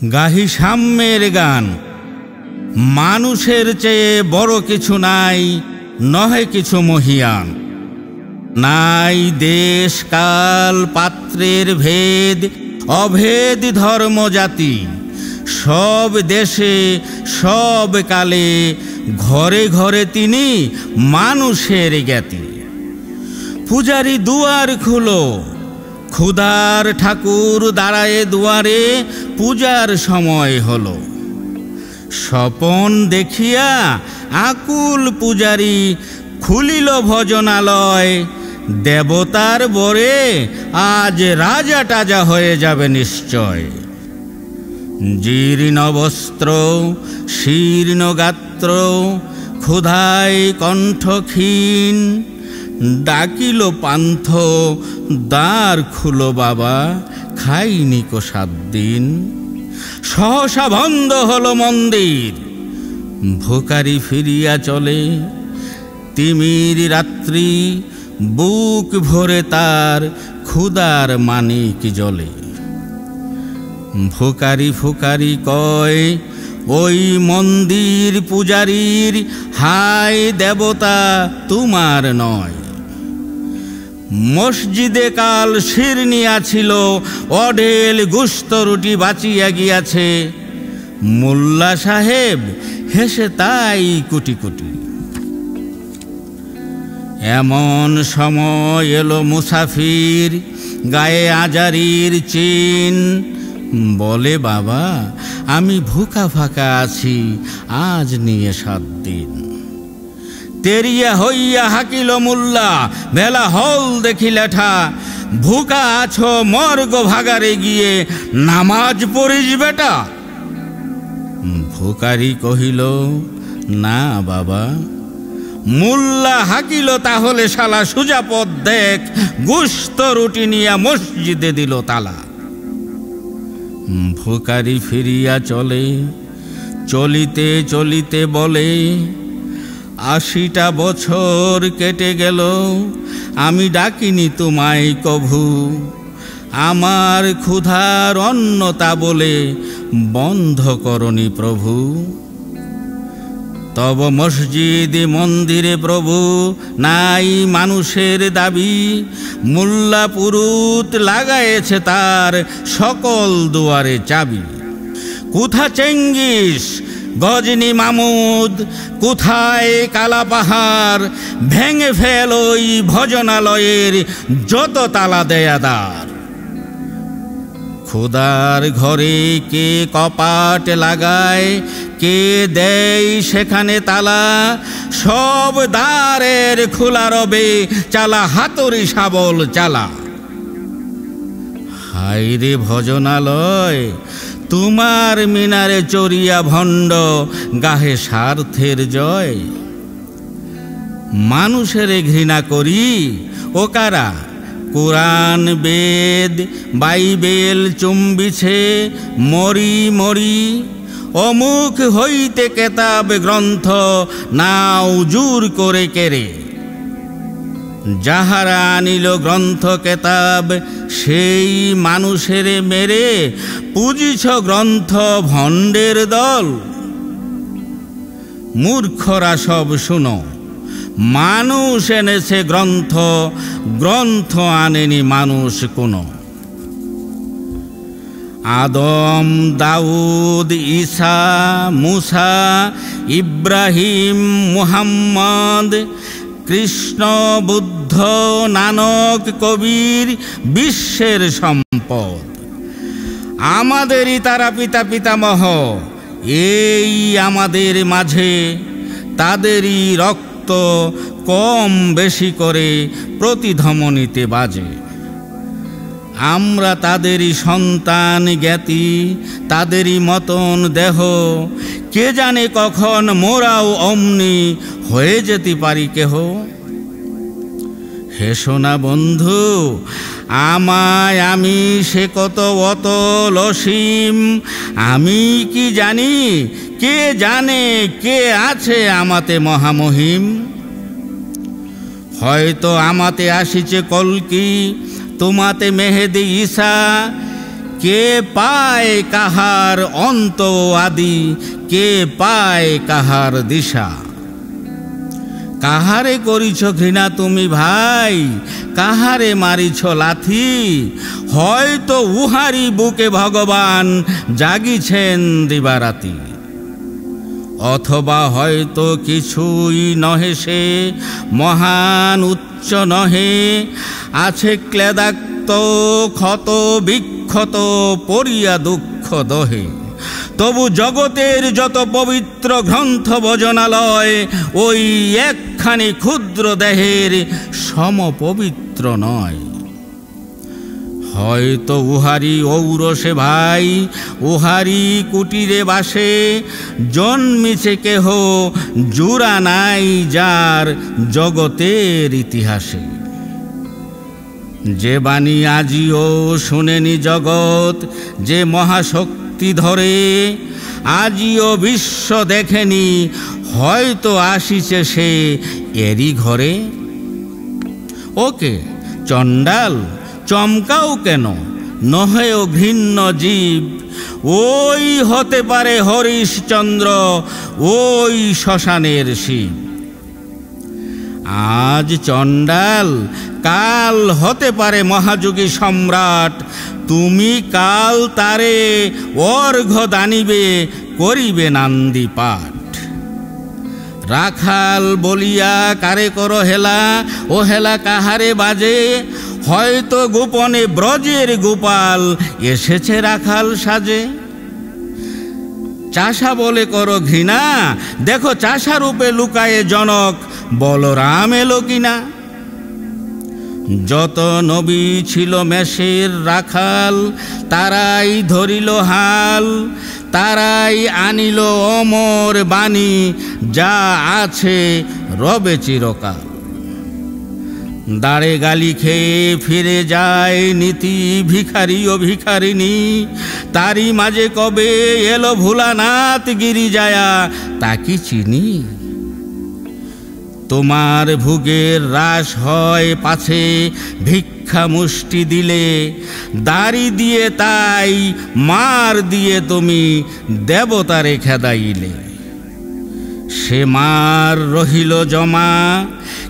গাহি সাম্যের গান। মানুষের চেয়ে বড় কিছু নাই, নহে কিছু মহিয়ান। নাই দেশ কাল পাত্রের ভেদ, অভেদ ধর্ম জাতি। সব দেশে সব কালে ঘরে ঘরে তিনি মানুষের জ্ঞাতি। পূজারি দুয়ার খুলো, ক্ষুধার ঠাকুর দাঁড়ায়ে দুয়ারে, পূজার সময় হলো। স্বপন দেখিয়া আকুল পূজারি খুলিল ভজনালয়। দেবতার বরে আজ রাজা টাজা হয়ে যাবে নিশ্চয়। জীর্ণ বস্ত্র শীর্ণ গাত্র, ক্ষুধায় কণ্ঠ ক্ষীণ। ডাকিল পান্থ, দ্বার খুলো বাবা, খাইনি কো 7 দিন। সহসা বন্ধ হলো মন্দির, ভোকারি ফিরিয়া চলে। তিমির রাত্রি, বুক ভরে তার ক্ষুধার মানিক জ্বলে। ভোকারি ফুকারি কয় ওই মন্দির পূজারীর, হায় দেবতা তোমার নয়। মসজিদে কাল শিরনিয়া ছিল, অঢেল গুস্ত রুটি বাঁচিয়া গিয়াছে। মোল্লা সাহেব হেসে তাই কুটি কুটি। এমন সময় এলো মুসাফির, গায়ে আজারির চিন। বলে বাবা আমি ভুকা ফাঁকা আছি, আজ নিয়ে 7 দিন। তেরিয়া হইয়া হাকিল মোল্লা, বেলা হল দেখি লেঠা। ভুকা আছো মর্গ ভাগারে গিয়ে, নামাজ পড়িস বেটা। ভুকারি কহিল না বাবা। মোল্লা হাকিল তাহলে শালা সুজা পথ দেখ, গুস্ত রুটি নিয়ে মসজিদে দিল তালা। ভুকারি ফিরিয়া চলে, চলিতে চলিতে বলে 80টা বছর কেটে গেল, আমি ডাকিনি তোমায় কভু। আমার ক্ষুধার অন্নতা বলে বন্ধ করনি প্রভু। তব মসজিদ মন্দিরে প্রভু নাই মানুষের দাবি। মোল্লা পুরুত লাগায়েছে তার সকল দুয়ারে চাবি। কোথা চেঙ্গিস গজনী মামুদ, কোথায় কালা পাহাড়। ভেঙে ফেল ওই ভজনালয়ের যত তালা দেয়াদার। খোদার ঘরে কে কপাট লাগায়, কে দেয় সেখানে তালা। সব দ্বারের খোলা রবে, চালা হাতুড়ি শাবল চালা। হায়রে ভজনালয়, তোমার মিনারে চড়িয়া ভণ্ড, গাহে স্বার্থের জয়। মানুষের ঘৃণা করি ও কারা, কোরআন বেদ বাইবেল চুম্বিছে মরি মরি। অমুক হইতে কেতাব গ্রন্থ, নাও জোর করে কেড়ে। যাহারা আনিল গ্রন্থ কেতাব, সেই মানুষের মেরে। পুজিছ গ্রন্থ ভণ্ডের দল। মূর্খরা সব শুনো, মানুষ এনেছে গ্রন্থ, গ্রন্থ আনেনি মানুষ কোনো। আদম দাউদ ঈসা মুসা ইব্রাহিম মুহাম্মদ, কৃষ্ণ বুদ্ধ নানক কবির বিশ্বের সম্পদ। আমাদেরই তারা পিতা পিতামহ, এই আমাদের মাঝে। তাদেরই রক্ত কম বেশি করে প্রতিধমনীতে বাজে। আমরা তাদেরই সন্তান জ্ঞাতি, তাদেরই মতন দেহ। কে জানে কখন মোরাও অমনি হয়ে যেতে পারি কেহ। হেসো না বন্ধু আমায়, আমি সে কত অতল অসীম। আমি কি জানি, কে জানে কে আছে আমাতে মহামহিম। হয়তো আমাতে আসিছে কলকি, তোমাতে মেহেদি ঈসা। কে পায় কাহার অন্ত আদি, কে পায় কাহার দিশা। কাহারে করিছ ঘৃণা তুমি ভাই, কাহারে মারিছ লাথি, হয়তো উহারি বুকে ভগবান জাগিছেন দিবারাতি। অথবা হয়তো কিছুই নহে সে মহান উচ্চ নহে, আছে ক্লেদাক্ত ক্ষত বিক্ষত পড়িয়া দুঃখ দহে। তবু জগতের যত পবিত্র গ্রন্থ ভজনালয় ওই একখানি ক্ষুদ্র দেহের সম পবিত্র নয়। হয়তো উহারি ঔরসে ভাই, উহারি কুটিরে বাসে, জন্মিছে কেহ জুড়া নাই যার জগতের ইতিহাসে। যে বাণী আজিও শুনেনি জগৎ, যে মহাশক্তি ধরে, আজিও বিশ্ব দেখেনি, হয়তো আসিছে সে এরই ঘরে। ওকে চণ্ডাল, চমকাও কেন, নহেও ঘৃণ্য জীব, ওই হতে পারে হরিশচন্দ্র, ওই শ্মশানের শিব। আজ চণ্ডাল, কাল হতে পারে মহাযোগী সম্রাট, তুমি কাল তারে অর্ঘ্য দানিবে, করিবে নান্দি পাঠ। রাখাল বলিয়া কারে কর হেলা, ও হেলা কাহারে বাজে, হয়তো গোপনে ব্রজের গোপাল এসেছে রাখাল সাজে। চাষা বলে করো ঘৃণা, দেখো চাষা রূপে লুকায়ে জনক, বলরাম এলো কিনা। যত নবী ছিল মেষের রাখাল, তারাই ধরিল হাল, তারাই আনিল অমর বাণী, যা আছে রবে চিরকাল। দাঁড়ে গালি খেয়ে ফিরে যায় নীতি ভিখারি ও ভিখারিণী, তারই মাঝে কবে এলো ভোলানাথ গিরিজায়া, তা কি চিনি। তোমার ভুগের হ্রাস হয় পাছে ভিক্ষা মুষ্টি দিলে, দাড়ি দিয়ে তাই মার দিয়ে তুমি দেবতারে খেদাইলে। সে মার রহিল জমা,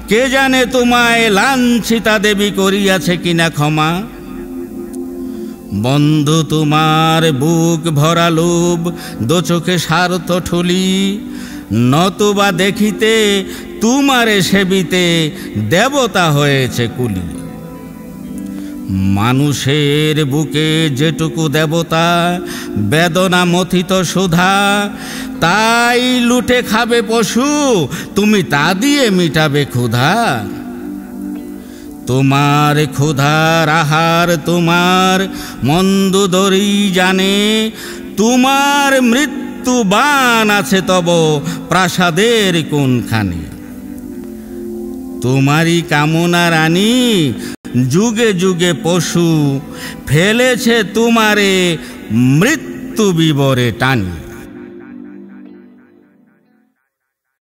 কে জানে তোমায় লাঞ্ছিতা দেবী করিয়াছে কিনা ক্ষমা। বন্ধু তোমার বুক ভরা লোভ, দোচোখে স্বার্থ ঠুলি, নতুবা দেখিতে তোমারে সেবিতে দেবতা হয়েছে কুলি। মানুষের বুকে যেটুকু দেবতা, বেদনা মথিত সুধা, তাই লুটে খাবে পশু, তুমি তা দিয়ে মিটাবে ক্ষুধা। তোমার ক্ষুধার আহার তোমার মন্দ দরি জানে, তোমার মৃত্যু বান আছে তব প্রাসাদের কোনখানে। তোমারই কামনা রানী যুগে যুগে পশু, ফেলেছে তোমারে মৃত্যু বিবরে টানি।